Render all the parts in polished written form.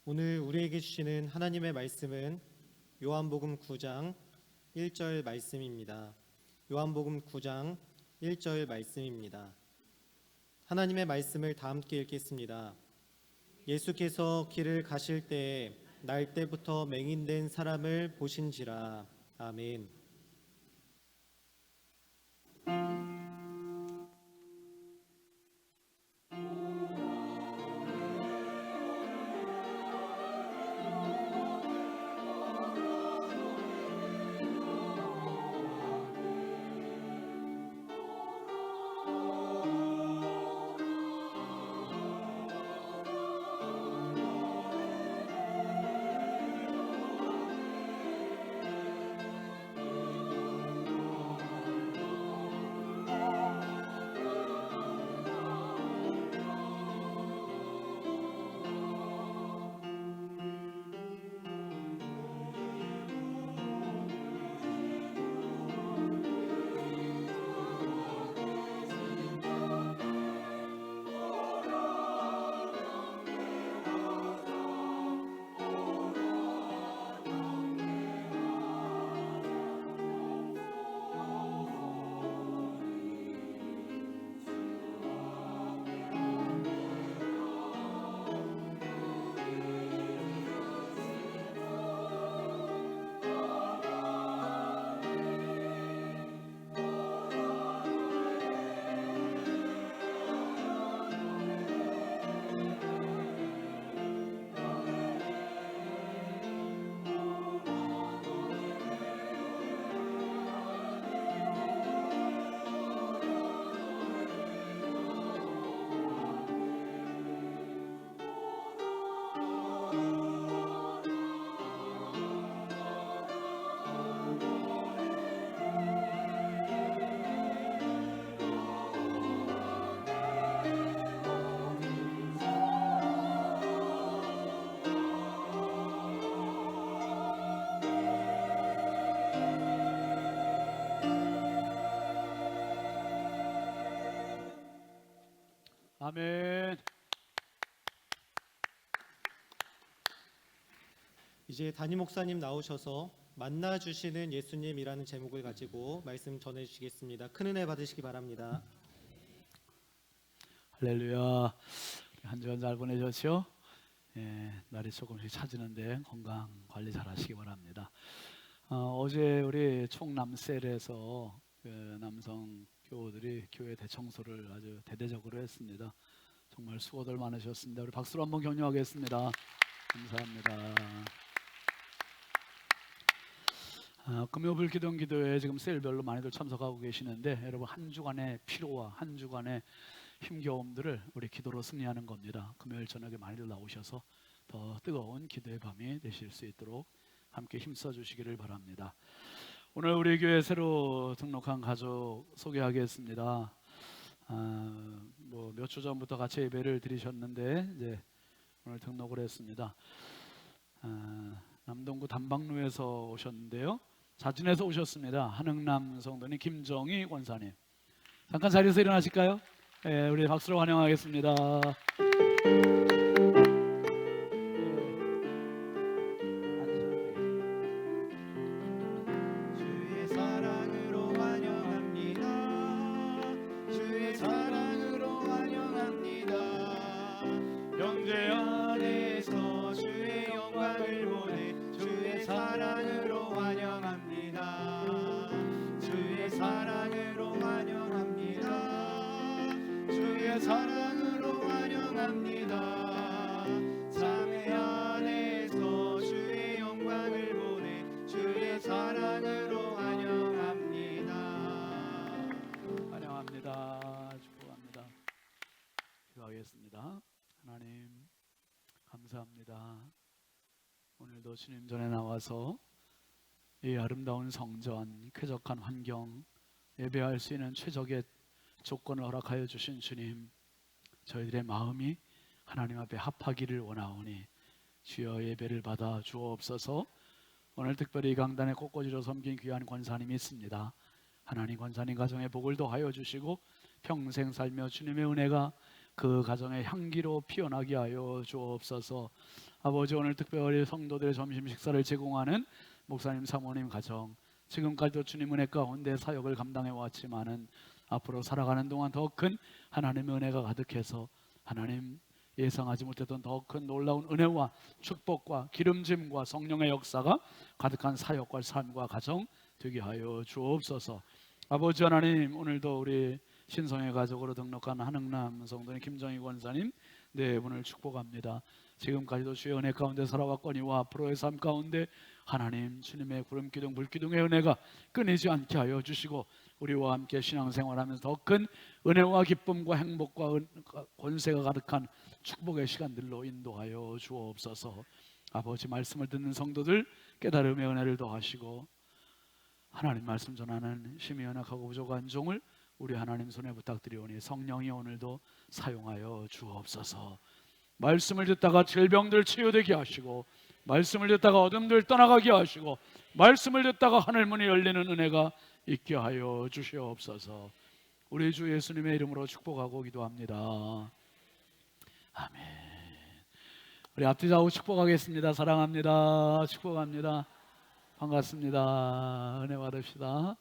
오늘 우리에게 주시는 하나님의 말씀은 요한복음 9장 1절 말씀입니다. 요한복음 9장 1절 말씀입니다. 하나님의 말씀을 다 함께 읽겠습니다. 예수께서 길을 가실 때에 날 때부터 맹인된 사람을 보신지라. 아멘. 아멘. 이제 담임 목사님 나오셔서 만나 주시는 예수님이라는 제목을 가지고 말씀 전해 주시겠습니다. 큰 은혜 받으시기 바랍니다. 할렐루야. 한 주간 잘 보내셨죠? 날이 조금씩 차지는데 건강 관리 잘 하시기 바랍니다. 어제 우리 총남셀에서 그 남성 교우들이 교회 대청소를 아주 대대적으로 했습니다. 정말 수고들 많으셨습니다. 우리 박수로 한번 격려하겠습니다. 감사합니다. 금요일 기도회 지금 셀별로 많이들 참석하고 계시는데 여러분 한 주간의 피로와 한 주간의 힘겨움들을 우리 기도로 승리하는 겁니다. 금요일 저녁에 많이들 나오셔서 더 뜨거운 기도의 밤이 되실 수 있도록 함께 힘써 주시기를 바랍니다. 오늘 우리 교회 새로 등록한 가족 소개하겠습니다. 몇 주 전부터 같이 예배를 드리셨는데 이제 오늘 등록을 했습니다. 남동구 담방로에서 오셨는데요. 자진해서 오셨습니다. 한흥남 성도님 김정희 권사님. 잠깐 자리에서 일어나실까요? 우리 박수로 환영하겠습니다. 주의 사랑으로 환영합니다. 주의 사랑으로 환영합니다. 영제 안에서 주의 영광을 보내 주의 사랑으로 환영합니다. 주의 사랑으로 환영합니다. 주의 사랑으로 환영합니다. 장애 안에서 주의 영광을 보내 주의 사랑으로 환영합니다. 환영합니다. 축복합니다. 기도하겠습니다. 하나님 감사합니다. 오늘도 주님 전에 나와서 이 아름다운 성전, 쾌적한 환경, 예배할 수 있는 최적의 조건을 허락하여 주신 주님, 저희들의 마음이 하나님 앞에 합하기를 원하오니 주여 예배를 받아 주옵소서. 오늘 특별히 이 강단에 꽃꽂이로 섬긴 귀한 권사님이 있습니다. 하나님 권사님 가정에 복을 더하여 주시고 평생 살며 주님의 은혜가 그 가정의 향기로 피어나게 하여 주옵소서. 아버지, 오늘 특별히 성도들의 점심 식사를 제공하는 목사님 사모님 가정, 지금까지도 주님 은혜 가운데 사역을 감당해 왔지만은 앞으로 살아가는 동안 더 큰 하나님의 은혜가 가득해서 하나님 예상하지 못했던 더 큰 놀라운 은혜와 축복과 기름짐과 성령의 역사가 가득한 사역과 삶과 가정 되게 하여 주옵소서. 아버지 하나님, 오늘도 우리 신성의 가족으로 등록한 한흥남 성도님 김정희 권사님 네 분을 축복합니다. 지금까지도 주의 은혜 가운데 살아왔거니와 앞으로의 삶 가운데 하나님 주님의 구름기둥 불기둥의 은혜가 끊이지 않게 하여 주시고 우리와 함께 신앙생활하면서 더 큰 은혜와 기쁨과 행복과 권세가 가득한 축복의 시간들로 인도하여 주옵소서. 아버지, 말씀을 듣는 성도들 깨달음의 은혜를 더하시고 하나님 말씀 전하는 심히 연약하고 부족한 종을 우리 하나님 손에 부탁드리오니 성령이 오늘도 사용하여 주옵소서. 말씀을 듣다가 질병들 치유되게 하시고 말씀을 듣다가 어둠들 떠나가게 하시고 말씀을 듣다가 하늘문이 열리는 은혜가 있게 하여 주시옵소서. 우리 주 예수님의 이름으로 축복하고 기도합니다. 아멘. 우리 앞뒤 좌우 축복하겠습니다. 사랑합니다. 축복합니다. 반갑습니다. 은혜 받읍시다.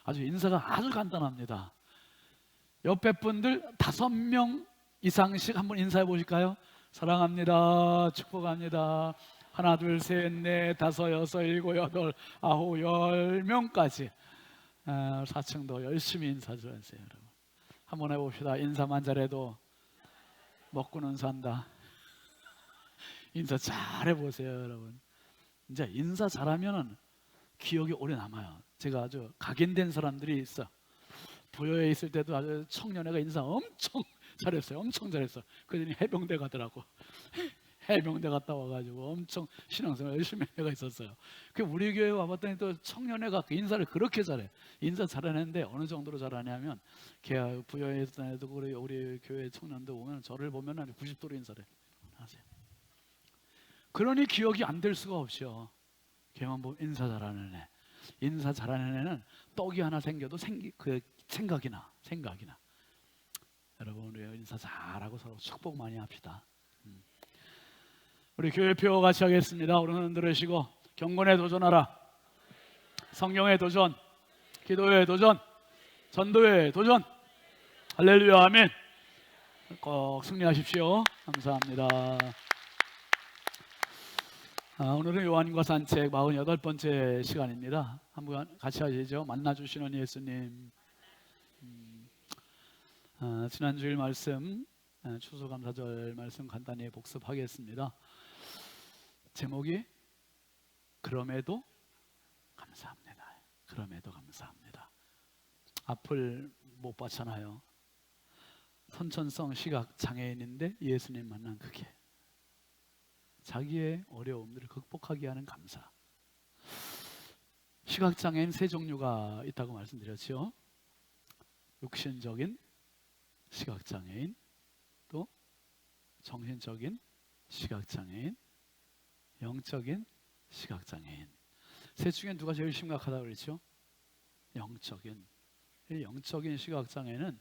아주 인사가 아주 간단합니다. 옆에 분들 5명 이상씩 한번 인사해 보실까요? 사랑합니다. 축복합니다. 하나, 둘, 셋, 넷, 다섯, 여섯, 일곱, 여덟, 아홉, 10명까지 4층도 열심히 인사 좀 하세요. 여러분. 한번 해봅시다. 인사만 잘해도 먹고는 산다. 인사 잘 해보세요, 여러분. 이제 인사 잘하면은 기억이 오래 남아요. 제가 아주 각인된 사람들이 있어. 부여에 있을 때도 아주 청년회가 인사 엄청 잘했어요. 엄청 잘했어. 그러더니 해병대 가더라고. 해병대 갔다 와가지고 엄청 신앙생활 열심히 한 애가 있었어요. 그 우리 교회 와봤더니 또 청년회가 그 인사를 그렇게 잘해. 인사 잘하는데 어느 정도로 잘하냐면 걔 부여에 있던 애도 우리 교회 청년도 보면 저를 보면 한 90도로 인사를 하세요. 그러니 기억이 안 될 수가 없죠. 걔만 보면 인사 잘하는 애. 인사 잘하는 애는 떡이 하나 생겨도 생각이 나. 여러분, 우리 인사 잘하고 서로 축복 많이 합시다. 우리 교회표 같이 하겠습니다. 오늘은 들으시고 경건에 도전하라. 성경에 도전, 기도에 도전, 전도에 도전. 할렐루야, 아멘. 꼭 승리하십시오. 감사합니다. 오늘은 요한과 산책 48번째 시간입니다. 한번 같이 하시죠. 만나주시는 예수님. 지난주일 말씀, 추수감사절 말씀 간단히 복습하겠습니다. 제목이 그럼에도 감사합니다. 그럼에도 감사합니다. 앞을 못 봤잖아요. 선천성 시각 장애인인데 예수님 만난 그게 자기의 어려움들을 극복하게 하는 감사. 시각장애인 세 종류가 있다고 말씀드렸죠. 육신적인 시각장애인, 또 정신적인 시각장애인, 영적인 시각장애인. 셋 중에 누가 제일 심각하다고 그랬죠? 영적인. 이 영적인 시각장애는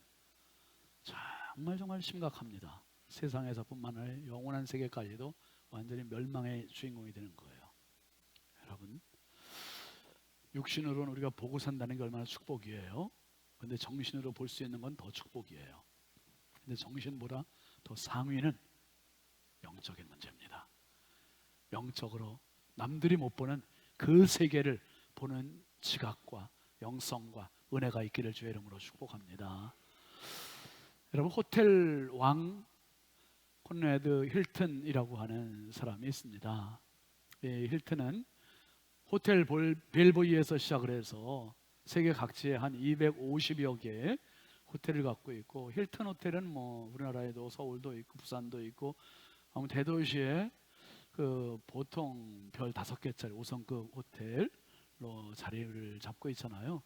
정말 심각합니다. 세상에서뿐만 아니라 영원한 세계까지도 완전히 멸망의 주인공이 되는 거예요. 여러분, 육신으로는 우리가 보고 산다는 게 얼마나 축복이에요. 근데 정신으로 볼 수 있는 건 더 축복이에요. 근데 정신보다 더 상위는 영적인 문제입니다. 영적으로 남들이 못 보는 그 세계를 보는 지각과 영성과 은혜가 있기를 주의 이름으로 축복합니다. 여러분, 호텔 왕 콘라드 힐튼이라고 하는 사람이 있습니다. 이 힐튼은 호텔 벨보이에서 시작을 해서 세계 각지에 한 250여 개의 호텔을 갖고 있고, 힐튼 호텔은 뭐 우리나라에도 서울도 있고 부산도 있고 아무 대도시에 그 보통 별 5개짜리 5성급 호텔로 자리를 잡고 있잖아요.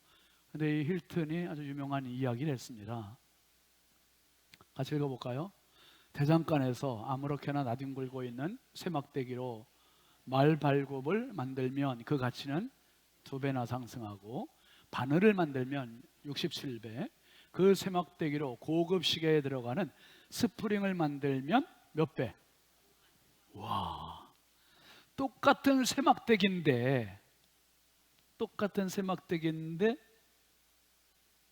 근데 이 힐튼이 아주 유명한 이야기를 했습니다. 같이 읽어볼까요? 대장간에서 아무렇게나 나뒹굴고 있는 쇠막대기로 말발굽을 만들면 그 가치는 2배나 상승하고 바늘을 만들면 67배, 그 쇠막대기로 고급 시계에 들어가는 스프링을 만들면 몇 배? 와, 똑같은 쇠막대기인데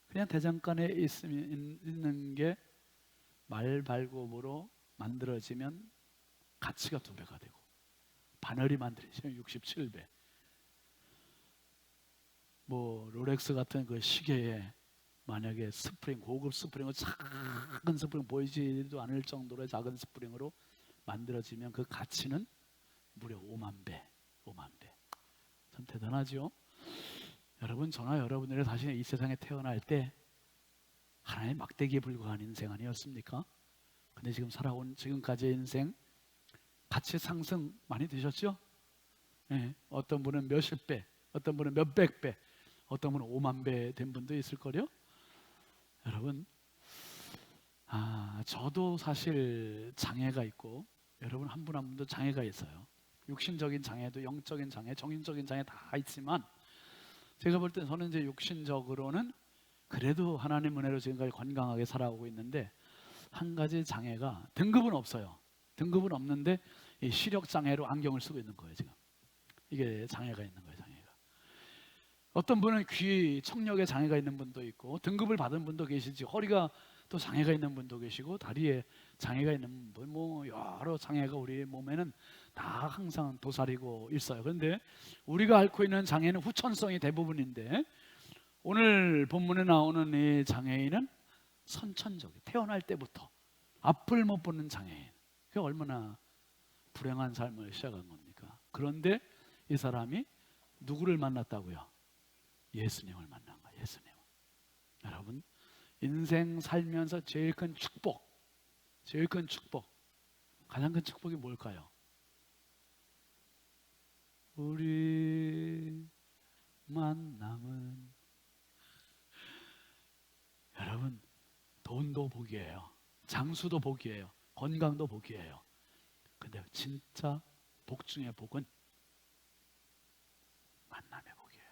그냥 대장간에 있는 게 말발굽으로 만들어지면 가치가 2배가 되고, 바늘이 만들어지면 67배. 뭐 롤렉스 같은 그 시계에 만약에 스프링, 고급 스프링을, 작은 스프링, 보이지도 않을 정도로 작은 스프링으로 만들어지면 그 가치는 무려 5만 배. 참 대단하죠. 여러분, 저나 여러분들이 다시 이 세상에 태어날 때 하나의 막대기에 불과한 인생 아니었습니까? 근데 지금 살아온 지금까지의 인생 가치 상승 많이 되셨죠? 네, 어떤 분은 몇십 배, 어떤 분은 몇백 배, 어떤 분은 5만 배 된 분도 있을 거요. 여러분, 저도 사실 장애가 있고, 여러분 한 분 한 분도 장애가 있어요. 육신적인 장애도, 영적인 장애, 정신적인 장애 다 있지만, 제가 볼 때 저는 이제 육신적으로는 그래도 하나님 은혜로 지금까지 건강하게 살아오고 있는데, 한 가지 장애가, 등급은 없어요. 등급은 없는데 이 시력 장애로 안경을 쓰고 있는 거예요. 지금 이게 장애가 있는 거예요. 장애가. 어떤 분은 귀 청력에 장애가 있는 분도 있고, 등급을 받은 분도 계시지, 허리가 또 장애가 있는 분도 계시고, 다리에 장애가 있는 분, 뭐 여러 장애가 우리 몸에는 다 항상 도사리고 있어요. 그런데 우리가 앓고 있는 장애는 후천성이 대부분인데, 오늘 본문에 나오는 이 장애인은 선천적이, 태어날 때부터 앞을 못 보는 장애인. 그게 얼마나 불행한 삶을 시작한 겁니까? 그런데 이 사람이 누구를 만났다고요? 예수님을 만난 거예요. 예수님. 여러분, 인생 살면서 제일 큰 축복, 가장 큰 축복이 뭘까요? 우리 만남은, 여러분, 돈도 복이에요. 장수도 복이에요. 건강도 복이에요. 근데 진짜 복 중에 복은 만남의 복이에요.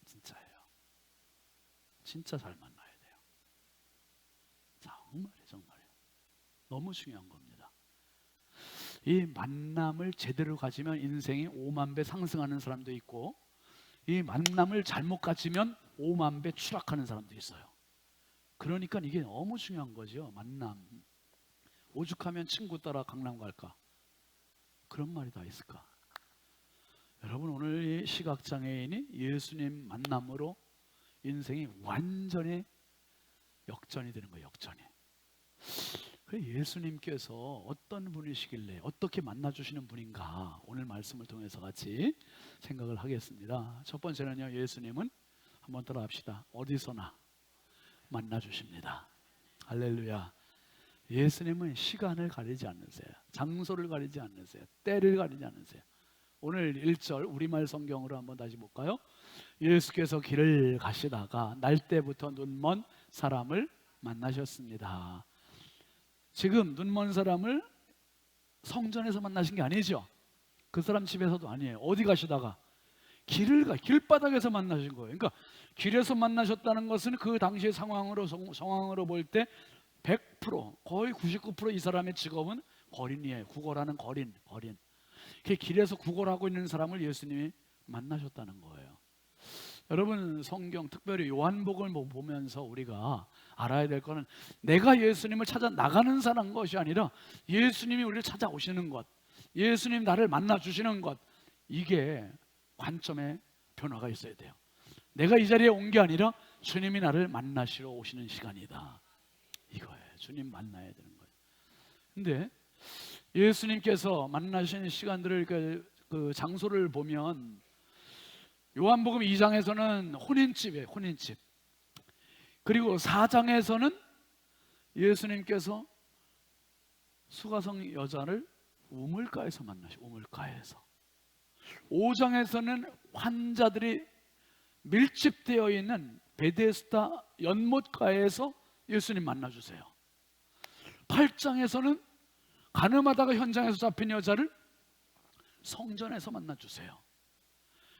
진짜예요. 진짜 잘 만나야 돼요. 정말이에요. 너무 중요한 겁니다. 이 만남을 제대로 가지면 인생이 5만 배 상승하는 사람도 있고, 이 만남을 잘못 가지면 5만 배 추락하는 사람도 있어요. 그러니까 이게 너무 중요한 거죠. 만남. 오죽하면 친구 따라 강남 갈까? 그런 말이 다 있을까? 여러분, 오늘 이 시각장애인이 예수님 만남으로 인생이 완전히 역전이 되는 거예요. 역전이. 예수님께서 어떤 분이시길래, 어떻게 만나주시는 분인가, 오늘 말씀을 통해서 같이 생각을 하겠습니다. 첫 번째는요, 예수님은 한번 따라합시다. 어디서나 만나주십니다. 할렐루야. 예수님은 시간을 가리지 않으세요. 장소를 가리지 않으세요. 때를 가리지 않으세요. 오늘 1절 우리말 성경으로 한번 다시 볼까요? 예수께서 길을 가시다가 날때부터 눈먼 사람을 만나셨습니다. 지금 눈먼 사람을 성전에서 만나신 게 아니죠. 그 사람 집에서도 아니에요. 어디 가시다가? 길바닥에서 만나신 거예요. 그러니까 길에서 만나셨다는 것은 그 당시의 상황으로 볼 때 100%, 거의 99% 이 사람의 직업은 거린이에요. 구걸하는 거린. 그 길에서 구걸하고 있는 사람을 예수님이 만나셨다는 거예요. 여러분, 성경, 특별히 요한복음을 보면서 우리가 알아야 될 거는, 내가 예수님을 찾아 나가는 사람 것이 아니라 예수님이 우리를 찾아오시는 것, 예수님 나를 만나주시는 것, 이게 관점의 변화가 있어야 돼요. 내가 이 자리에 온 게 아니라 주님이 나를 만나시러 오시는 시간이다, 이거예요. 주님 만나야 되는 거예요. 근데 예수님께서 만나시는 시간들을, 그 장소를 보면, 요한복음 2장에서는 혼인집이에요. 혼인집. 그리고 4장에서는 예수님께서 수가성 여자를 우물가에서 만나시고, 우물가에서. 5장에서는 환자들이 밀집되어 있는 베데스다 연못가에서 예수님 만나주세요. 8장에서는 가늠하다가 현장에서 잡힌 여자를 성전에서 만나주세요.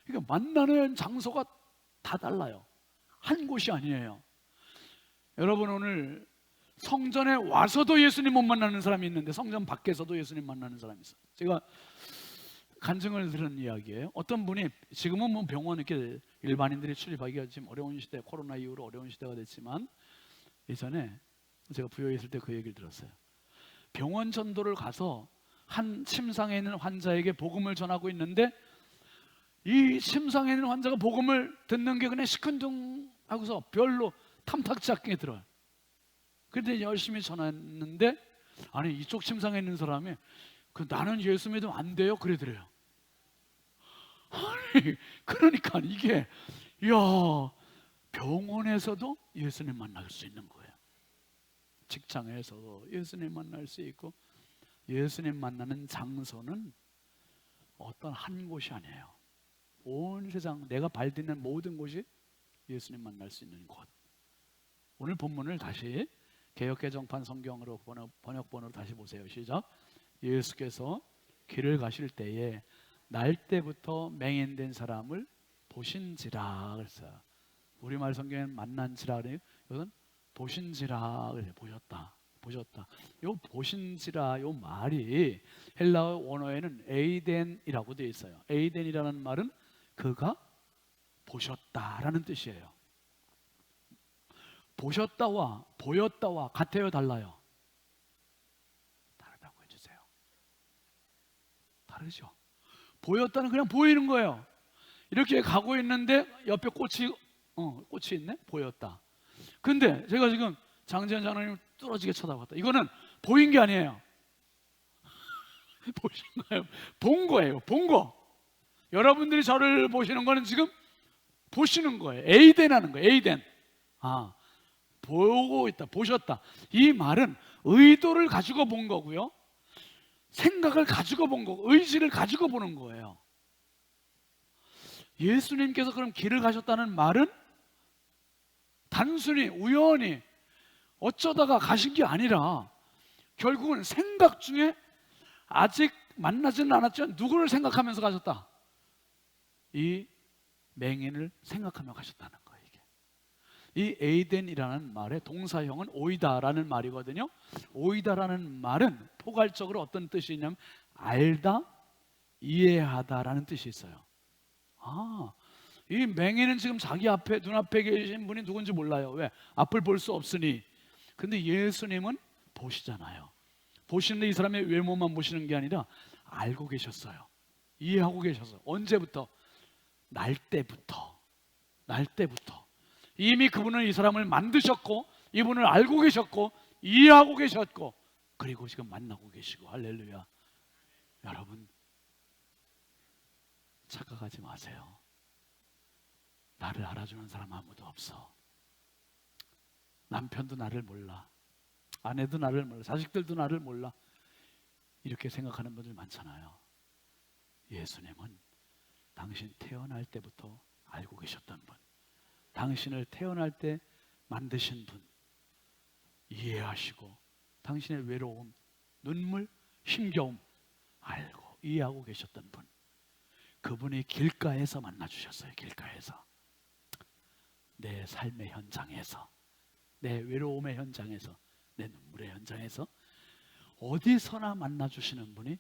그러니까 만나는 장소가 다 달라요. 한 곳이 아니에요. 여러분, 오늘 성전에 와서도 예수님 못 만나는 사람이 있는데 성전 밖에서도 예수님 만나는 사람이 있어요. 제가 간증을 들은 이야기예요. 어떤 분이, 지금은 뭐 병원 이렇게 일반인들이 출입하기가 지금 어려운 시대, 코로나 이후로 어려운 시대가 됐지만, 예전에 제가 부여에 있을 때 그 얘기를 들었어요. 병원 전도를 가서 한 침상에 있는 환자에게 복음을 전하고 있는데, 이 침상에 있는 환자가 복음을 듣는 게 그냥 시큰둥하고서 별로 탐탁지 않게 들어요. 그런데 열심히 전했는데, 아니 이쪽 침상에 있는 사람이 나는 예수 믿으면 안 돼요 그러더래요. 아니 그러니까 이게, 이야, 병원에서도 예수님 만날 수 있는 거예요. 직장에서도 예수님 만날 수 있고, 예수님 만나는 장소는 어떤 한 곳이 아니에요. 온 세상 내가 발딛는 모든 곳이 예수님 만날 수 있는 곳. 오늘 본문을 다시 개역개정판 성경으로 번역본으로 다시 보세요. 시작. 예수께서 길을 가실 때에 날 때부터 맹인된 사람을 보신지라 그랬어요. 우리말 성경에는 만난지라 그래요. 이것은 보신지라 그래요. 보셨다. 요 보신지라 요 말이 헬라어 원어에는 에이덴이라고 되어 있어요. 에이덴이라는 말은 그가 보셨다라는 뜻이에요. 보셨다와 보였다와 같아요, 달라요? 다르다고 해주세요. 다르죠. 보였다는 그냥 보이는 거예요. 이렇게 가고 있는데 옆에 꽃이 있네? 보였다. 근데 제가 지금 장지현 장로님 뚫어지게 쳐다봤다. 이거는 보인 게 아니에요. 보신 거예요. 본 거예요. 본 거. 여러분들이 저를 보시는 거는 지금 보시는 거예요. 에이덴 하는 거예요. 에이덴. 보고 있다, 보셨다. 이 말은 의도를 가지고 본 거고요, 생각을 가지고 본 거고, 의지를 가지고 보는 거예요. 예수님께서 그럼 길을 가셨다는 말은 단순히 우연히 어쩌다가 가신 게 아니라 결국은 생각 중에 아직 만나지는 않았지만 누구를 생각하면서 가셨다? 이 맹인을 생각하며 가셨다는 거예요. 이 에이덴이라는 말의 동사형은 오이다라는 말이거든요. 오이다라는 말은 포괄적으로 어떤 뜻이 있냐면 알다, 이해하다라는 뜻이 있어요. 이 맹인은 지금 자기 앞에, 눈앞에 계신 분이 누군지 몰라요. 왜? 앞을 볼 수 없으니. 근데 예수님은 보시잖아요. 보시는데 이 사람의 외모만 보시는 게 아니라 알고 계셨어요. 이해하고 계셨어요. 언제부터? 날 때부터. 이미 그분은 이 사람을 만드셨고, 이분을 알고 계셨고, 이해하고 계셨고, 그리고 지금 만나고 계시고. 할렐루야. 여러분, 착각하지 마세요. 나를 알아주는 사람 아무도 없어. 남편도 나를 몰라, 아내도 나를 몰라, 자식들도 나를 몰라, 이렇게 생각하는 분들 많잖아요. 예수님은 당신 태어날 때부터 알고 계셨던 분, 당신을 태어날 때 만드신 분, 이해하시고 당신의 외로움, 눈물, 힘겨움 알고 이해하고 계셨던 분, 그분이 길가에서 만나주셨어요. 길가에서, 내 삶의 현장에서, 내 외로움의 현장에서, 내 눈물의 현장에서 어디서나 만나주시는 분이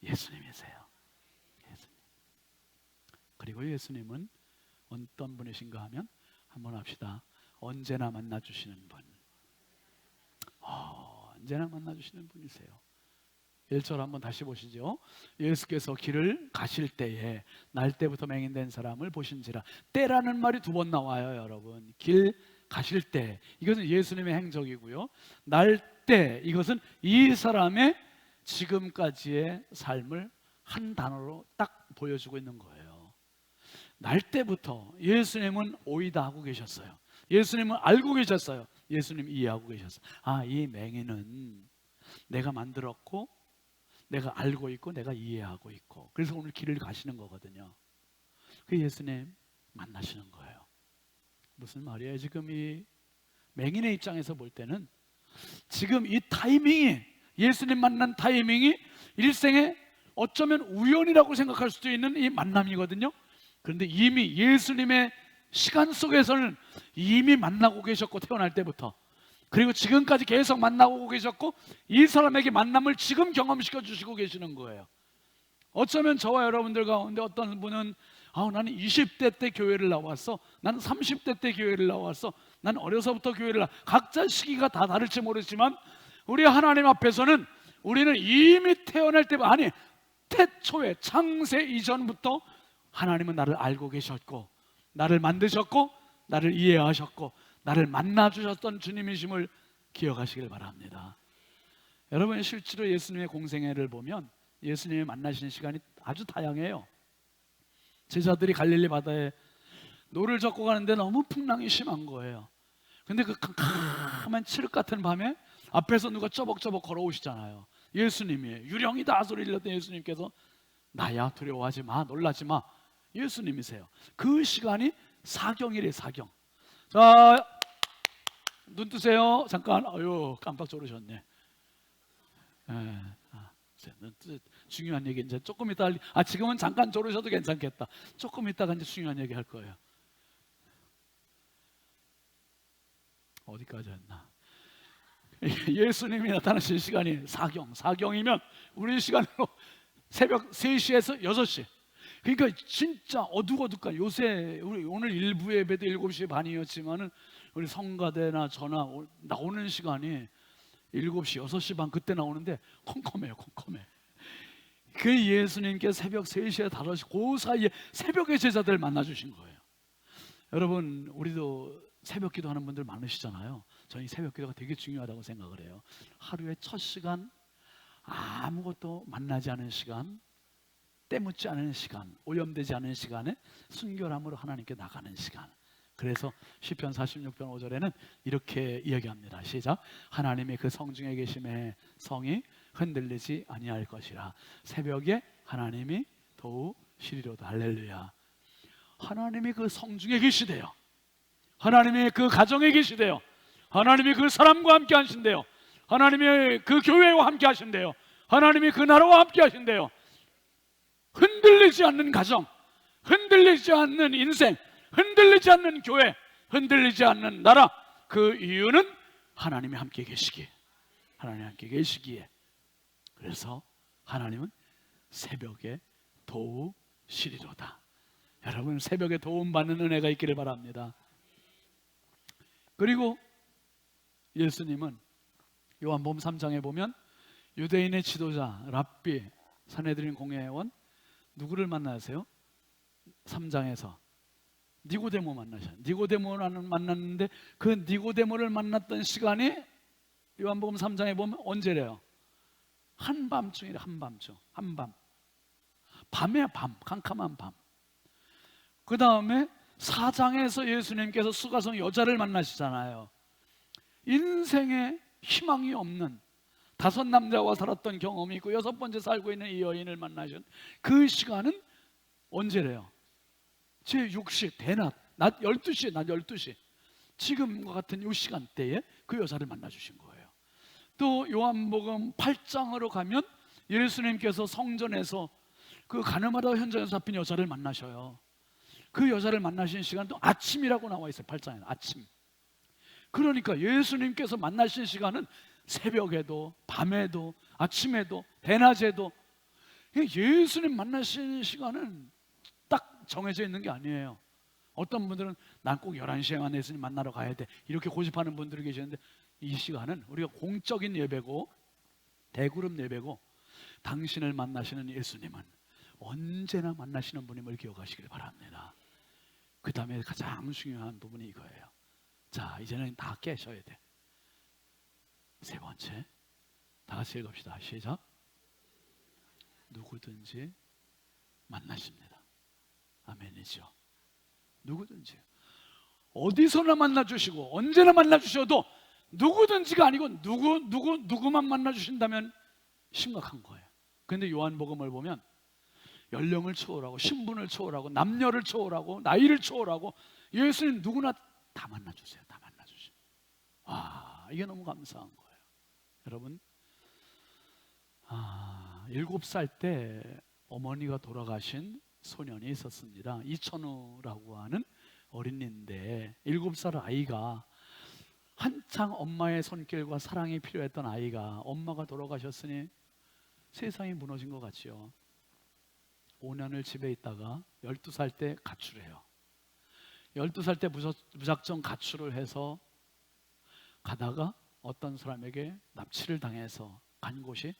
예수님이세요. 예수님. 그리고 예수님은 어떤 분이신가 하면, 한번 합시다. 언제나 만나주시는 분. 언제나 만나주시는 분이세요. 1절 한번 다시 보시죠. 예수께서 길을 가실 때에 날 때부터 맹인된 사람을 보신지라. 때라는 말이 2번 나와요, 여러분. 길 가실 때, 이것은 예수님의 행적이고요, 날 때, 이것은 이 사람의 지금까지의 삶을 한 단어로 딱 보여주고 있는 거예요. 날 때부터 예수님은 오이다 하고 계셨어요. 예수님은 알고 계셨어요. 예수님 이해하고 계셨어요. 이 맹인은 내가 만들었고, 내가 알고 있고, 내가 이해하고 있고, 그래서 오늘 길을 가시는 거거든요. 그 예수님 만나시는 거예요. 무슨 말이에요? 지금 이 맹인의 입장에서 볼 때는 지금 이 타이밍이, 예수님 만난 타이밍이 일생에 어쩌면 우연이라고 생각할 수도 있는 이 만남이거든요. 그런데 이미 예수님의 시간 속에서는 이미 만나고 계셨고, 태어날 때부터, 그리고 지금까지 계속 만나고 계셨고, 이 사람에게 만남을 지금 경험시켜 주시고 계시는 거예요. 어쩌면 저와 여러분들 가운데 어떤 분은 나는 20대 때 교회를 나왔어, 나는 30대 때 교회를 나왔어, 나는 어려서부터 교회를 각자 시기가 다 다를지 모르지만 우리 하나님 앞에서는 우리는 이미 태어날 때, 아니 태초에 창세 이전부터 하나님은 나를 알고 계셨고, 나를 만드셨고, 나를 이해하셨고, 나를 만나주셨던 주님이심을 기억하시길 바랍니다. 여러분, 실제로 예수님의 공생애를 보면 예수님을 만나시는 시간이 아주 다양해요. 제자들이 갈릴리 바다에 노를 젓고 가는데 너무 풍랑이 심한 거예요. 근데 그 캄캄한 칠흑 같은 밤에 앞에서 누가 쩌벅쩌벅 걸어오시잖아요. 예수님이, 유령이다 소리를 냈던 예수님께서 나야, 두려워하지 마, 놀라지 마, 예수님이세요. 그 시간이 사경이래, 사경. 자, 눈 뜨세요. 잠깐. 아유, 깜빡 졸으셨네. 중요한 얘기 이제 조금 이따 지금은 잠깐 졸으셔도 괜찮겠다. 조금 이따가 이제 중요한 얘기 할 거예요. 어디까지 했나? 예수님이 나타나신 시간이 사경이면 우리 시간으로 새벽 3시에서 6시. 그러니까 진짜 어둑어둑한, 요새 우리 오늘 일부 예배도 7시 반이었지만은 우리 성가대나 저나 나오는 시간이 7시, 6시 반 그때 나오는데 컴컴해요, 컴컴해. 그 예수님께 새벽 3시에 5시 그 사이에 새벽에 제자들을 만나주신 거예요. 여러분, 우리도 새벽 기도하는 분들 많으시잖아요. 저는 이 새벽 기도가 되게 중요하다고 생각을 해요. 하루의 첫 시간, 아무것도 만나지 않은 시간, 때묻지 않은 시간, 오염되지 않은 시간에 순결함으로 하나님께 나가는 시간. 그래서 시편 46편 5절에는 이렇게 이야기합니다. 시작. 하나님의 그 성중에 계심의 성이 흔들리지 아니할 것이라. 새벽에 하나님이 도우시리로다. 할렐루야. 하나님이 그 성중에 계시대요. 하나님이 그 가정에 계시대요. 하나님이 그 사람과 함께 하신대요. 하나님이 그 교회와 함께 하신대요. 하나님이 그 나라와 함께 하신대요. 흔들리지 않는 가정, 흔들리지 않는 인생, 흔들리지 않는 교회, 흔들리지 않는 나라. 그 이유는 하나님이 함께 계시기에, 하나님이 함께 계시기에. 그래서 하나님은 새벽에 도우시리로다. 여러분, 새벽에 도움 받는 은혜가 있기를 바랍니다. 그리고 예수님은 요한복음 3장에 보면 유대인의 지도자 랍비 산헤드린 공회원 누구를 만나세요? 3장에서 니고데모 만나셔요. 니고데모를 만났는데 그 니고데모를 만났던 시간이 요한복음 3장에 보면 언제래요? 한밤중이래. 한밤중, 한밤, 밤에 밤, 캄캄한 밤. 그 다음에 4장에서 예수님께서 수가성 여자를 만나시잖아요. 인생에 희망이 없는 5 남자와 살았던 경험이 있고 6번째 살고 있는 이 여인을 만나신 그 시간은 언제래요? 제6시 대낮, 낮 12시, 낮 12시. 지금과 같은 이 시간대에 그 여자를 만나주신 거예요. 또 요한복음 8장으로 가면 예수님께서 성전에서 그 가늠하다 현장에서 잡힌 여자를 만나셔요. 그 여자를 만나신 시간도 아침이라고 나와 있어요. 8장에는 아침. 그러니까 예수님께서 만나신 시간은 새벽에도, 밤에도, 아침에도, 대낮에도. 예수님 만나신 시간은 딱 정해져 있는 게 아니에요. 어떤 분들은 난 꼭 11시에만 예수님 만나러 가야 돼, 이렇게 고집하는 분들이 계시는데, 이 시간은 우리가 공적인 예배고 대그룹 예배고, 당신을 만나시는 예수님은 언제나 만나시는 분임을 기억하시길 바랍니다. 그 다음에 가장 중요한 부분이 이거예요. 자, 이제는 다 깨셔야 돼. 세 번째, 다 같이 읽읍시다. 시작. 누구든지 만나십니다. 아멘이죠. 누구든지 어디서나 만나주시고 언제나 만나주셔도 누구든지가 아니고 누구만 만나주신다면 심각한 거예요. 그런데 요한복음을 보면 연령을 초월하고 신분을 초월하고 남녀를 초월하고 나이를 초월하고 예수님 누구나 다 만나주세요. 다 만나주세요. 와, 이게 너무 감사한 거예요. 여러분, 7살 때 어머니가 돌아가신 소년이 있었습니다. 이천우라고 하는 어린이인데 7살 아이가 한창 엄마의 손길과 사랑이 필요했던 아이가 엄마가 돌아가셨으니 세상이 무너진 것 같지요. 5년을 집에 있다가 12살 때 가출해요. 12살 때 무작정 가출을 해서 가다가 어떤 사람에게 납치를 당해서 간 곳이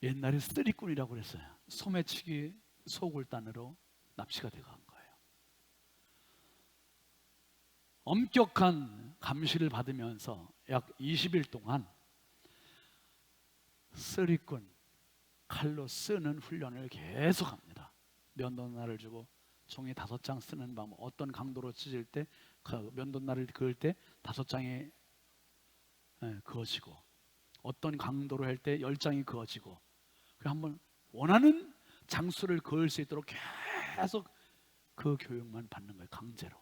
옛날에 쓰리꾼이라고 그랬어요. 소매치기 소굴단으로 납치가 돼간 거예요. 엄격한 감시를 받으면서 약 20일 동안 쓰리꾼, 칼로 쓰는 훈련을 계속합니다. 면도날을 주고 종이 5장 쓰는 방법, 어떤 강도로 찢을 때 그 면도날을 그을 때 5장이 그어지고 어떤 강도로 할 때 10장이 그어지고, 한번 원하는 장수를 그을 수 있도록 계속 그 교육만 받는 거예요. 강제로.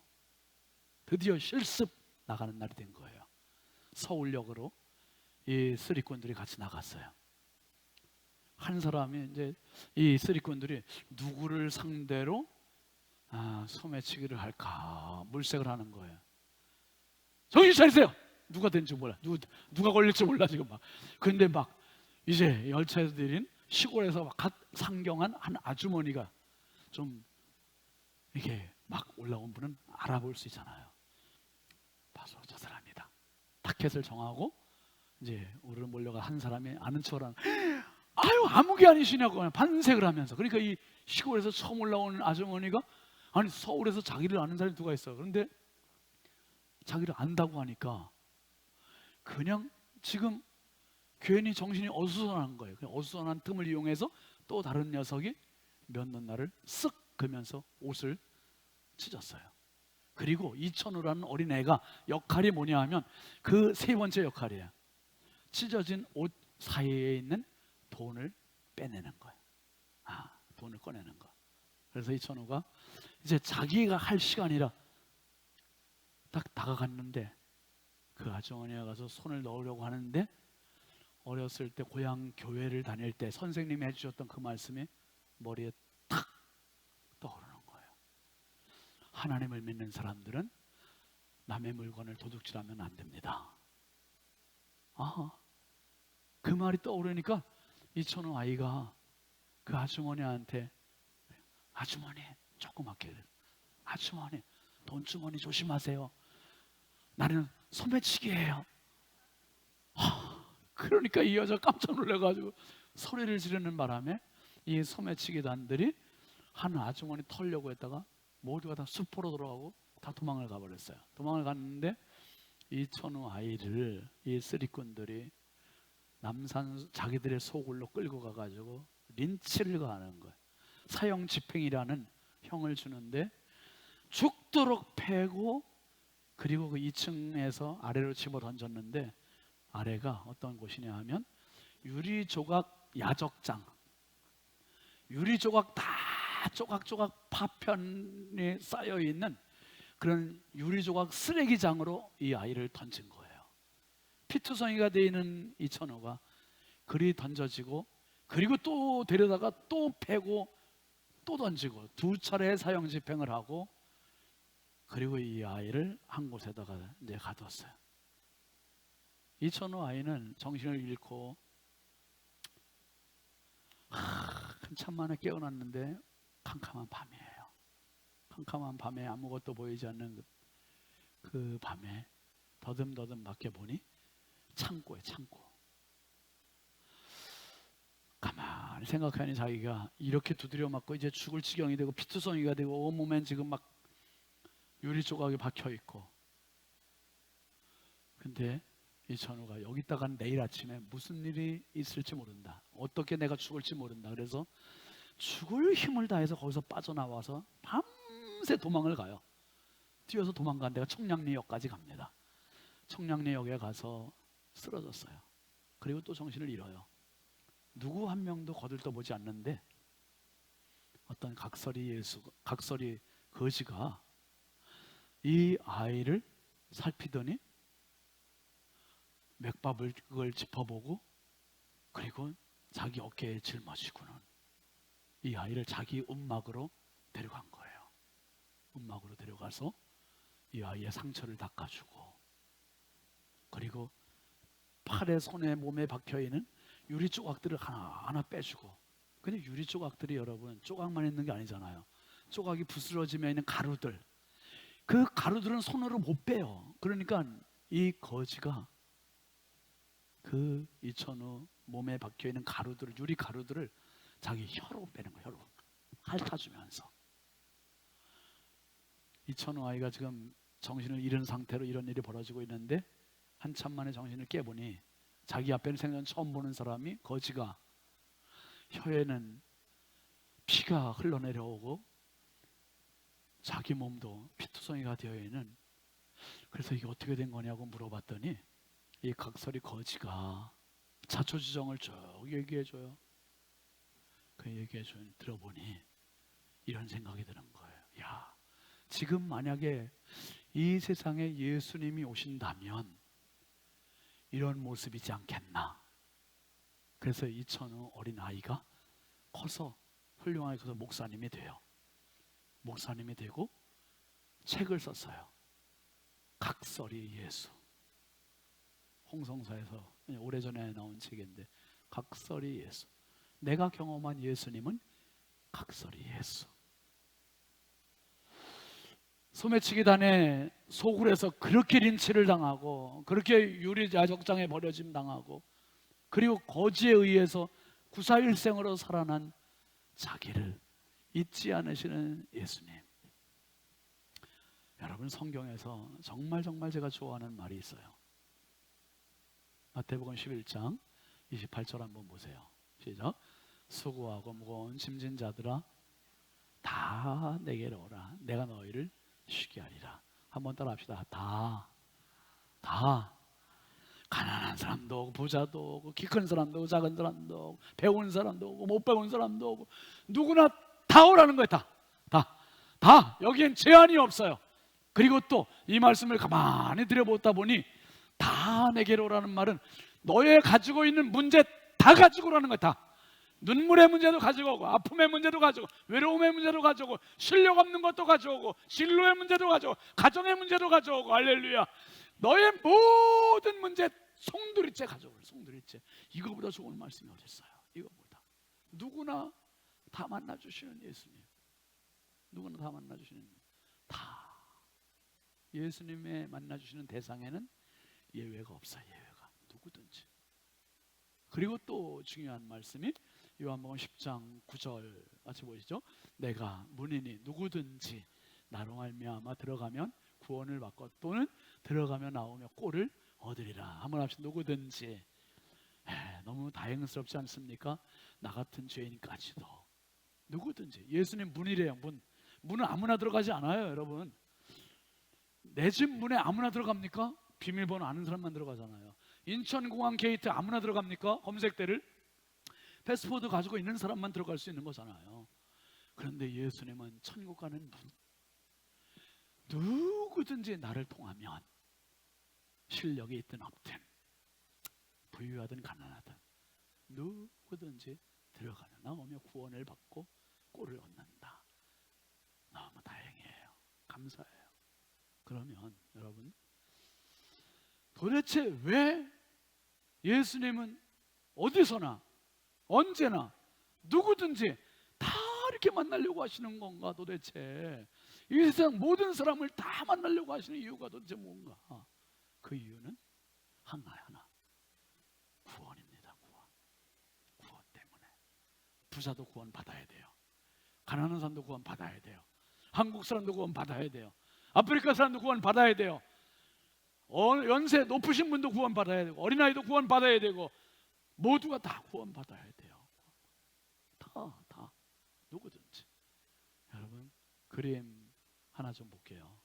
드디어 실습 나가는 날이 된 거예요. 서울역으로 이 쓰리꾼들이 같이 나갔어요. 한 사람이 이제 이 쓰리꾼들이 누구를 상대로 소매치기를 할까 물색을 하는 거예요. 정신 차리세요. 누가 된지 몰라. 누가 걸릴지 몰라 지금 막. 근데 막 이제 열차에서 내린 시골에서 갓 상경한 한 아주머니가 좀 이게 막 올라온 분은 알아볼 수 있잖아요. 봐서 저 사람이다. 타켓을 정하고 이제 우르르 몰려가 한 사람이 아는 척을 하는, 아유 아무개 아니시냐고 반색을 하면서. 그러니까 이 시골에서 처음 올라온 아주머니가 아니 서울에서 자기를 아는 사람이 누가 있어. 그런데 자기를 안다고 하니까 그냥 지금 괜히 정신이 어수선한 거예요. 그냥 어수선한 틈을 이용해서 또 다른 녀석이 면도날을 쓱 그면서 옷을 찢었어요. 그리고 이천우라는 어린애가 역할이 뭐냐 하면 그 세 번째 역할이에요. 찢어진 옷 사이에 있는 돈을 빼내는 거예요. 돈을 꺼내는 거. 그래서 이천우가 이제 자기가 할 시간이라 딱 다가갔는데 그 아주머니가 가서 손을 넣으려고 하는데, 어렸을 때 고향 교회를 다닐 때 선생님이 해주셨던 그 말씀이 머리에 탁 떠오르는 거예요. 하나님을 믿는 사람들은 남의 물건을 도둑질하면 안 됩니다. 그 말이 떠오르니까 이천우 아이가 그 아주머니한테, 아주머니 조그맣게, 아주머니 돈주머니 조심하세요. 나는 소매치기예요. 그러니까 이 여자 깜짝 놀라가지고 소리를 지르는 바람에 이 소매치기단들이 한 아주머니 털려고 했다가 모두가 다 숲으로 돌아가고 다 도망을 가버렸어요. 도망을 갔는데 이천우 아이를 이 쓰리꾼들이 남산 자기들의 소굴로 끌고 가가지고 린치를 가하는 거예요. 사형 집행이라는 형을 주는데 죽도록 패고, 그리고 그 2층에서 아래로 집어 던졌는데 아래가 어떤 곳이냐 하면 유리조각 야적장, 유리조각 다 조각조각 파편에 쌓여있는 그런 유리조각 쓰레기장으로 이 아이를 던진 거예요. 피투성이가 되어 있는 이천우가 그리 던져지고, 그리고 또 데려다가 또 패고 또 던지고 2차례 사형 집행을 하고, 그리고 이 아이를 한 곳에다가 이제 가뒀어요. 이천우 아이는 정신을 잃고 한참 만에 깨어났는데 캄캄한 밤이에요. 캄캄한 밤에 아무것도 보이지 않는 그 밤에 더듬더듬 밖에 보니 창고에 창고. 가만히 생각하니 자기가 이렇게 두드려 맞고 이제 죽을 지경이 되고 피투성이가 되고 온몸엔 지금 막 유리 조각이 박혀 있고, 근데 이천우가 여기다가 내일 아침에 무슨 일이 있을지 모른다, 어떻게 내가 죽을지 모른다. 그래서 죽을 힘을 다해서 거기서 빠져나와서 밤새 도망을 가요. 뛰어서 도망간 데가 청량리역까지 갑니다. 청량리역에 가서 쓰러졌어요. 그리고 또 정신을 잃어요. 누구 한 명도 거들떠보지 않는데 어떤 각설이 거지가 이 아이를 살피더니 맥밥을 그걸 짚어보고, 그리고 자기 어깨에 짊어지고는 이 아이를 자기 움막으로 데려간 거예요. 움막으로 데려가서 이 아이의 상처를 닦아주고, 그리고 팔에 손에 몸에 박혀있는 유리 조각들을 하나하나 빼주고. 근데 유리 조각들이 여러분 조각만 있는 게 아니잖아요. 조각이 부스러지며 있는 가루들, 그 가루들은 손으로 못 빼요. 그러니까 이 거지가 그 이천우 몸에 박혀있는 가루들을, 유리 가루들을 자기 혀로 빼는 거예요. 혀로 핥아주면서. 이천우 아이가 지금 정신을 잃은 상태로 이런 일이 벌어지고 있는데, 한참 만에 정신을 깨보니 자기 앞에는 생전 처음 보는 사람이, 거지가 혀에는 피가 흘러내려오고 자기 몸도 피투성이가 되어 있는. 그래서 이게 어떻게 된 거냐고 물어봤더니 이 각설이 거지가 자초지종을 쭉 얘기해줘요. 그 얘기해줘 들어보니 이런 생각이 드는 거예요. 야, 지금 만약에 이 세상에 예수님이 오신다면 이런 모습이지 않겠나. 그래서 이천우 어린 아이가 커서 훌륭하게 커서 목사님이 돼요. 목사님이 되고 책을 썼어요. 각설이 예수. 홍성사에서 오래전에 나온 책인데, 각설이 예수. 내가 경험한 예수님은 각설이 예수. 소매치기단에 소굴에서 그렇게 린치를 당하고, 그렇게 유리야적장에 버려짐 당하고, 그리고 거지에 의해서 구사일생으로 살아난 자기를 잊지 않으시는 예수님. 여러분, 성경에서 정말 제가 좋아하는 말이 있어요. 마태복음 11장 28절 한번 보세요. 시작. 수고하고 무거운 짐진 자들아 다 내게로 오라. 내가 너희를 쉬게 하리라. 한번 따라 합시다. 다. 가난한 사람도 오고 부자도 오고 키 큰 사람도 오고 작은 사람도 오고 배운 사람도 오고 못 배운 사람도 오고 누구나 다 오라는 거예요. 다. 여기엔 제한이 없어요. 그리고 또 이 말씀을 가만히 들여보다 보니 다 내게로 오라는 말은 너의 가지고 있는 문제 다 가지고 오라는 거야. 다. 눈물의 문제도 가지고 오고, 아픔의 문제도 가지고, 외로움의 문제도 가지고, 실력 없는 것도 가져오고, 진로의 문제도 가져오고, 가정의 문제도 가져오고. 할렐루야. 너의 모든 문제 송두리째 가져오라. 송두리째. 이거보다 좋은 말씀이 어디 있어요? 이거보다. 누구나 다 만나주시는 예수님. 누구나 다 만나주시는, 다. 예수님의 만나주시는 대상에는 예외가 없어요. 예외가. 누구든지. 그리고 또 중요한 말씀이 요한복음 10장 9절 같이 보시죠. 내가 문이니 누구든지 나로 말미암아 들어가면 구원을 받고 또는 들어가며 나오며 꼴을 얻으리라. 한번 합시다. 누구든지. 너무 다행스럽지 않습니까? 나 같은 죄인까지도. 누구든지. 예수님 문이래요. 문은 아무나 들어가지 않아요. 여러분, 내 집 문에 아무나 들어갑니까? 비밀번호 아는 사람만 들어가잖아요. 인천공항 게이트 아무나 들어갑니까? 검색대를. 패스포드 가지고 있는 사람만 들어갈 수 있는 거잖아요. 그런데 예수님은 천국 가는 문. 누구든지 나를 통하면 실력이 있든 없든 부유하든 가난하든 누구든지 들어가며 나오며 구원을 받고 꼴을 얻는다. 너무 다행이에요. 감사해요. 그러면 여러분, 도대체 왜 예수님은 어디서나 언제나 누구든지 다 이렇게 만나려고 하시는 건가? 도대체 이 세상 모든 사람을 다 만나려고 하시는 이유가 도대체 뭔가? 그 이유는 하나. 구원입니다. 구원 때문에. 부자도 구원 받아야 돼요. 가난한 사람도 구원 받아야 돼요. 한국 사람도 구원 받아야 돼요. 아프리카 사람도 구원 받아야 돼요. 연세 높으신 분도 구원 받아야 되고, 어린아이도 구원 받아야 되고, 모두가 다 구원 받아야 돼요. 다 누구든지. 여러분, 그림 하나 좀 볼게요.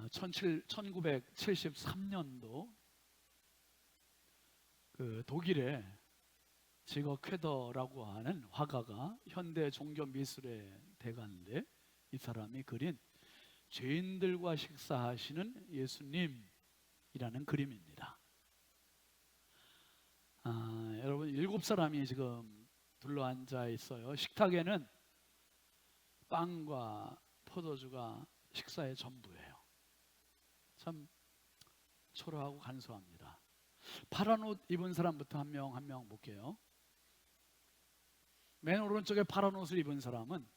1973년도 그 독일의 지거 쾌더라고 하는 화가가 현대 종교 미술의 대가인데, 이 사람이 그린 죄인들과 식사하시는 예수님이라는 그림입니다. 여러분, 7사람이 지금 둘러앉아 있어요. 식탁에는 빵과 포도주가 식사의 전부예요. 참 초라하고 간소합니다. 파란 옷 입은 사람부터 한 명 한 명 볼게요. 맨 오른쪽에 파란 옷을 입은 사람은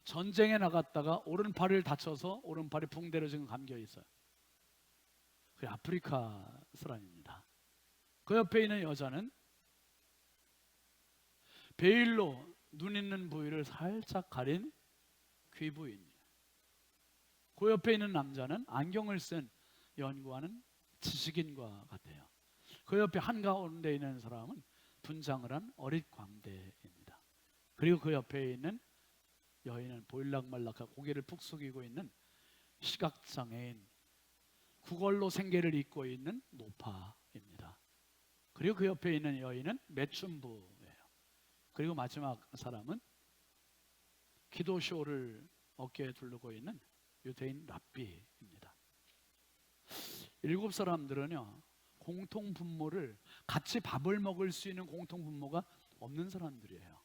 전쟁에 나갔다가 오른팔을 다쳐서 오른팔이 붕대로 지금 감겨 있어요. 그게 아프리카 사람입니다. 그 옆에 있는 여자는 베일로 눈 있는 부위를 살짝 가린 귀부인이에요. 그 옆에 있는 남자는 안경을 쓴 연구하는 지식인과 같아요. 그 옆에 한가운데 있는 사람은 분장을 한 어릿광대입니다. 그리고 그 옆에 있는 여인은 보일락말락하고 고개를 푹 숙이고 있는 시각장애인, 구걸로 생계를 잇고 있는 노파입니다. 그리고 그 옆에 있는 여인은 매춘부예요. 그리고 마지막 사람은 기도쇼를 어깨에 두르고 있는 유대인 랍비입니다. 7사람들은요, 공통 분모를, 같이 밥을 먹을 수 있는 공통 분모가 없는 사람들이에요.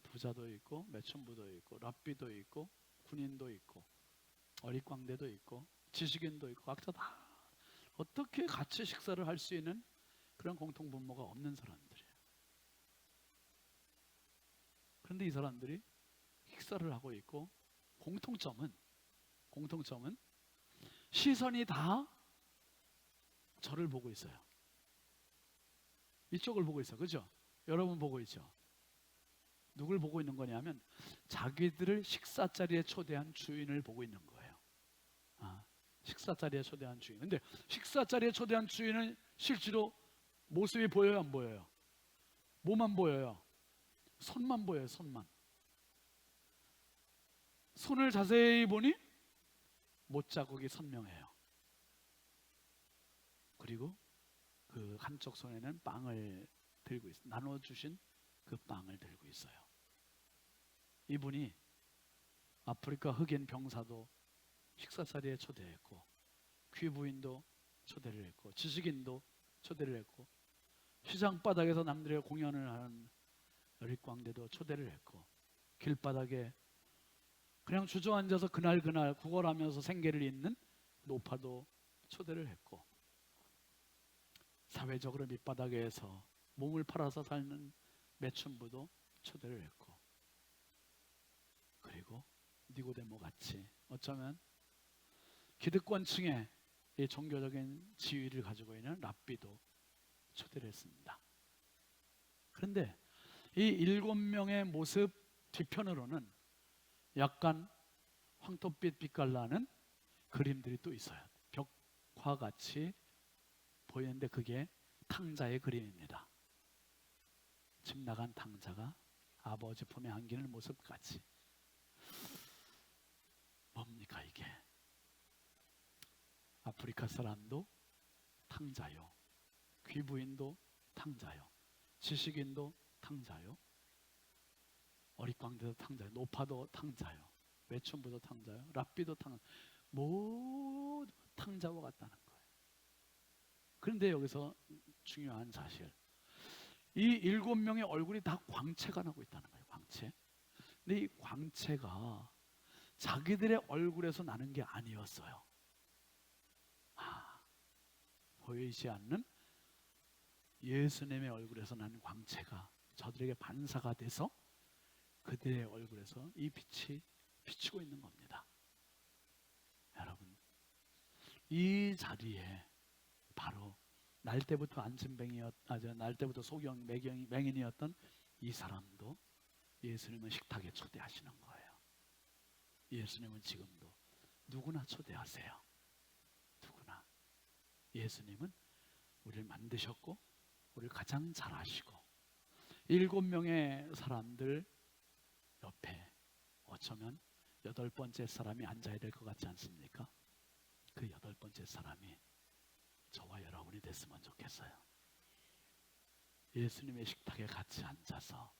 부자도 있고 매춘부도 있고 랍비도 있고 군인도 있고 어릿광대도 있고 지식인도 있고 각자 다 어떻게 같이 식사를 할 수 있는 그런 공통 분모가 없는 사람들이에요. 그런데 이 사람들이 식사를 하고 있고 공통점은 시선이 다 저를 보고 있어요. 이쪽을 보고 있어요. 그죠? 여러분 보고 있죠? 누굴 보고 있는 거냐면 자기들을 식사 자리에 초대한 주인을 보고 있는 거예요. 식사 자리에 초대한 주인. 근데 식사 자리에 초대한 주인은 실제로 모습이 보여요, 안 보여요? 뭐만 보여요? 손만 보여요, 손만. 손을 자세히 보니 못자국이 선명해요. 그리고 그 한쪽 손에는 빵을 들고 있어요. 나눠주신 그 빵을 들고 있어요. 이분이 아프리카 흑인 병사도 식사 자리에 초대했고, 귀부인도 초대를 했고, 지식인도 초대를 했고, 시장 바닥에서 남들의 공연을 하는 어릿광대도 초대를 했고, 길바닥에 그냥 주저앉아서 그날 구걸하면서 생계를 잇는 노파도 초대를 했고, 사회적으로 밑바닥에서 몸을 팔아서 사는 매춘부도 초대를 했고, 그리고 니고데모 같이 어쩌면 기득권층의 이 종교적인 지위를 가지고 있는 랍비도 초대를 했습니다. 그런데 이 7명의 모습 뒤편으로는 약간 황토빛 빛깔 나는 그림들이 또 있어요. 벽화 같이 보이는데 그게 탕자의 그림입니다. 집 나간 탕자가 아버지 품에 안기는 모습 같이. 뭡니까 이게? 아프리카 사람도 탕자요, 귀부인도 탕자요, 지식인도 탕자요, 어릿광대도 탕자요, 노파도 탕자요, 매춘부도 탕자요, 랍비도 탕자요. 모두 탕자와 같다는 거예요. 그런데 여기서 중요한 사실, 이 7명의 얼굴이 다 광채가 나고 있다는 거예요. 광채. 근데 이 광채가 자기들의 얼굴에서 나는 게 아니었어요. 보이지 않는 예수님의 얼굴에서 나는 광채가 저들에게 반사가 돼서 그들의 얼굴에서 이 빛이 비치고 있는 겁니다. 여러분, 이 자리에 바로 날 때부터 날 때부터 소경 맹인이었던 이 사람도 예수님은 식탁에 초대하시는 거예요. 예수님은 지금도 누구나 초대하세요. 누구나. 예수님은 우리를 만드셨고 우리를 가장 잘 아시고 7명의 사람들 옆에 어쩌면 8번째 사람이 앉아야 될 것 같지 않습니까? 그 8번째 사람이 저와 여러분이 됐으면 좋겠어요. 예수님의 식탁에 같이 앉아서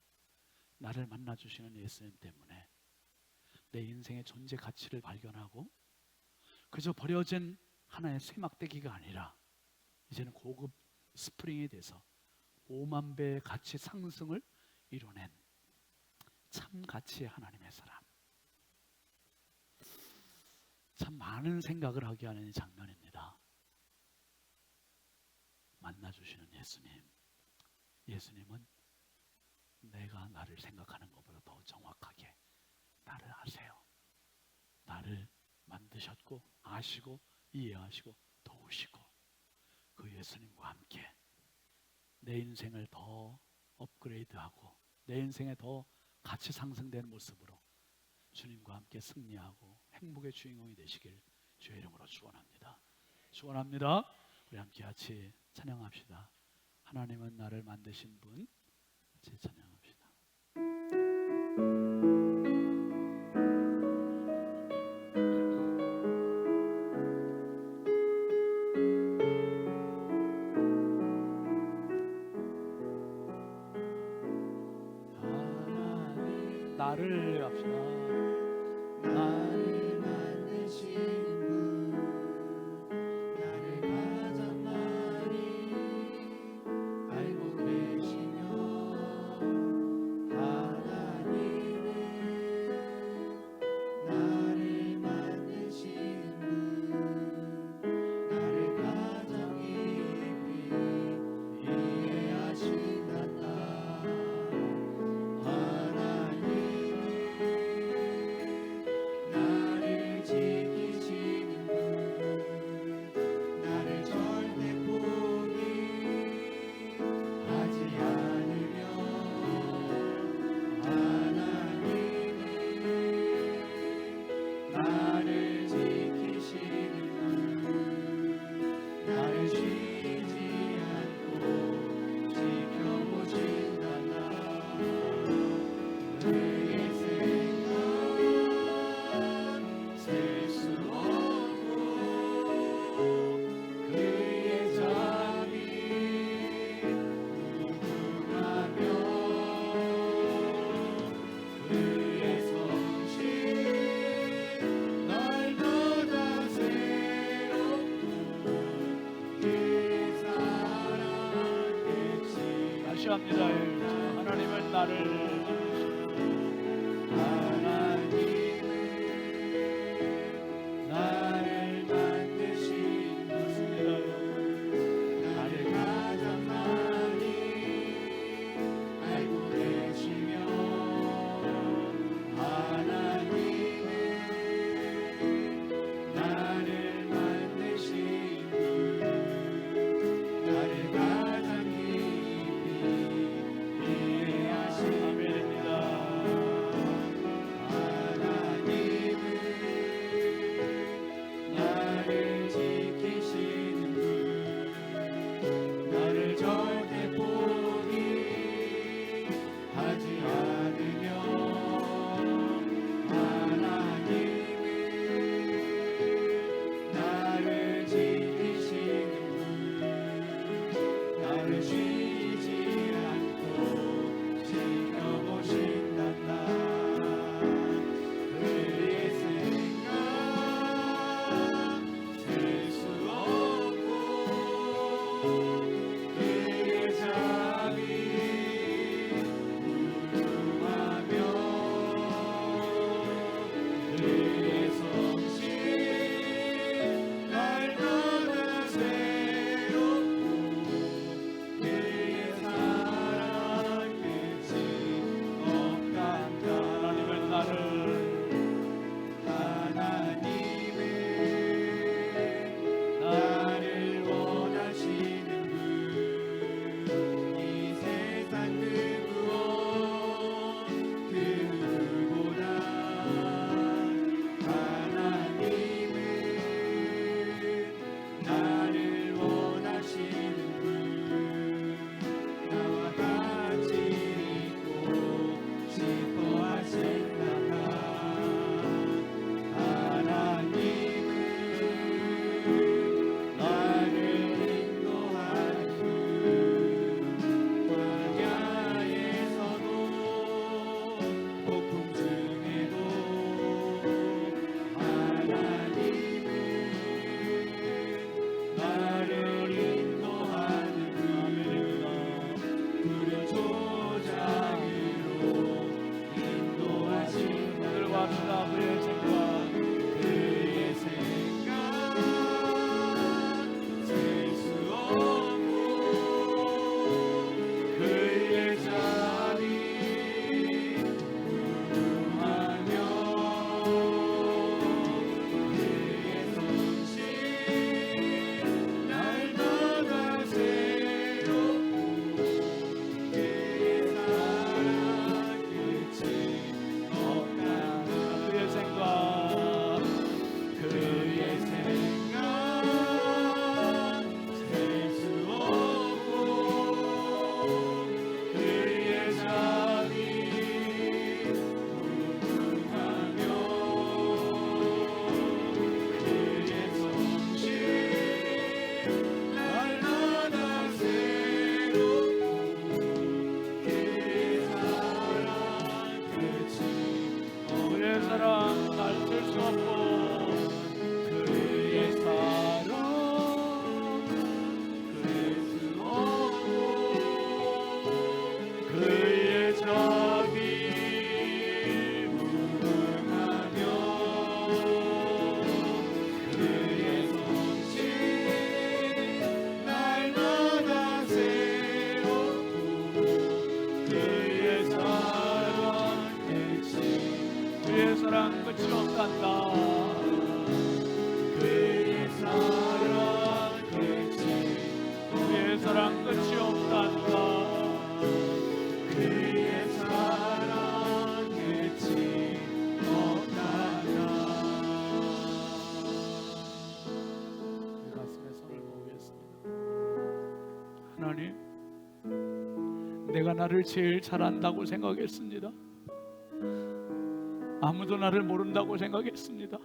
나를 만나주시는 예수님 때문에 내 인생의 존재 가치를 발견하고 그저 버려진 하나의 쇠막대기가 아니라 이제는 고급 스프링이 돼서 5만 배의 가치 상승을 이뤄낸 참같이 하나님의 사람. 참 많은 생각을 하게 하는 장면입니다. 만나주시는 예수님. 예수님은 내가 나를 생각하는 것보다 더 정확하게 나를 아세요. 나를 만드셨고 아시고 이해하시고 도우시고 그 예수님과 함께 내 인생을 더 업그레이드하고 내 인생에 더 같이 상승된 모습으로 주님과 함께 승리하고 행복의 주인공이 되시길 주의 이름으로 축원합니다. 축원합니다. 우리 함께 같이 찬양합시다. 하나님은 나를 만드신 분. 같이 찬양합시다. 나를 합시다. 나를 만드신 분, 나를 가장 많이 알고 계시며 하나님은 나를 만드신 분, 나를 가장 깊이 이해하신단다. 나를 지키시는 분, 나를 절대 포기하지 않으며 하나님은 나를 지키시는 분, 나를 쉬지 않고 지켜보신단다. 그의 생각 셀 수 없고 그의 잠이 무궁하며 그의 성실 날마다 새롭고 그의 사랑겠지. 다시 합니다. 하나님은 나를 하나님은 나를 만드신 분, 나를 가장 많이 알고 계시며 하나님은 나를 만드신 분, 나를 가장 깊이 이해하시며 내가 나를 제일 잘안다고 생각했습니다. 아무도 나를 모른다고 생각했습니다.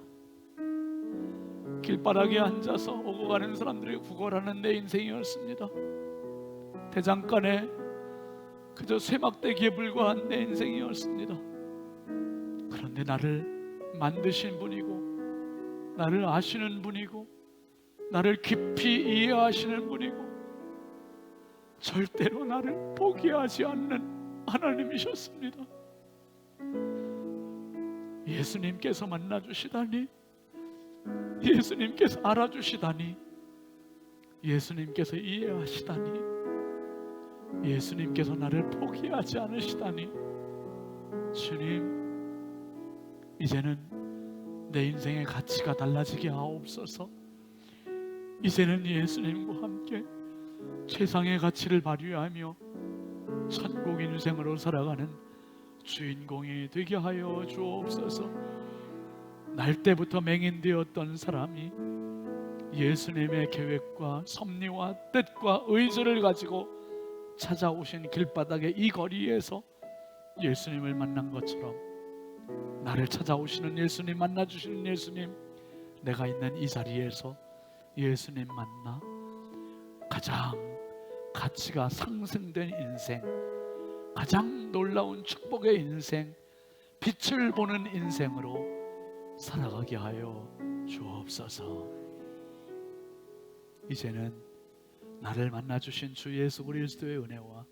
길바닥에 앉아서 오고 가는 사람들이 구걸하는 내 인생이었습니다. 대장간에 그저 쇠막대기에 불과한 내 인생이었습니다. 그런데 나를 만드신 분이고, 나를 아시는 분이고, 나를 깊이 이해하시는 분이고, 절대로 나를 포기하지 않는 하나님이셨습니다. 예수님께서 만나주시다니, 예수님께서 알아주시다니, 예수님께서 이해하시다니, 예수님께서 나를 포기하지 않으시다니, 주님, 이제는 내 인생의 가치가 달라지게 하옵소서. 이제는 예수님과 함께 세상의 가치를 발휘하며 천국 인생으로 살아가는 주인공이 되게 하여 주옵소서. 날 때부터 맹인되었던 사람이 예수님의 계획과 섭리와 뜻과 의지를 가지고 찾아오신 길바닥의 이 거리에서 예수님을 만난 것처럼, 나를 찾아오시는 예수님, 만나주시는 예수님, 내가 있는 이 자리에서 예수님 만나 가장 가치가 상승된 인생, 가장 놀라운 축복의 인생, 빛을 보는 인생으로 살아가게 하여 주옵소서. 이제는 나를 만나주신 주 예수 그리스도의 은혜와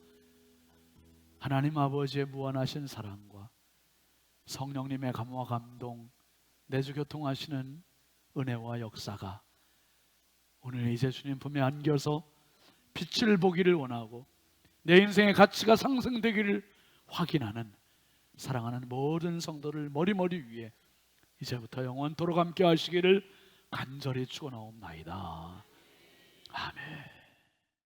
하나님 아버지의 무한하신 사랑과 성령님의 감화 감동, 내주 교통하시는 은혜와 역사가 오늘 이제 주님 품에 안겨서 빛을 보기를 원하고 내 인생의 가치가 상승되기를 확인하는 사랑하는 모든 성도를 머리머리 위에 이제부터 영원토록 함께 하시기를 간절히 축원하옵나이다.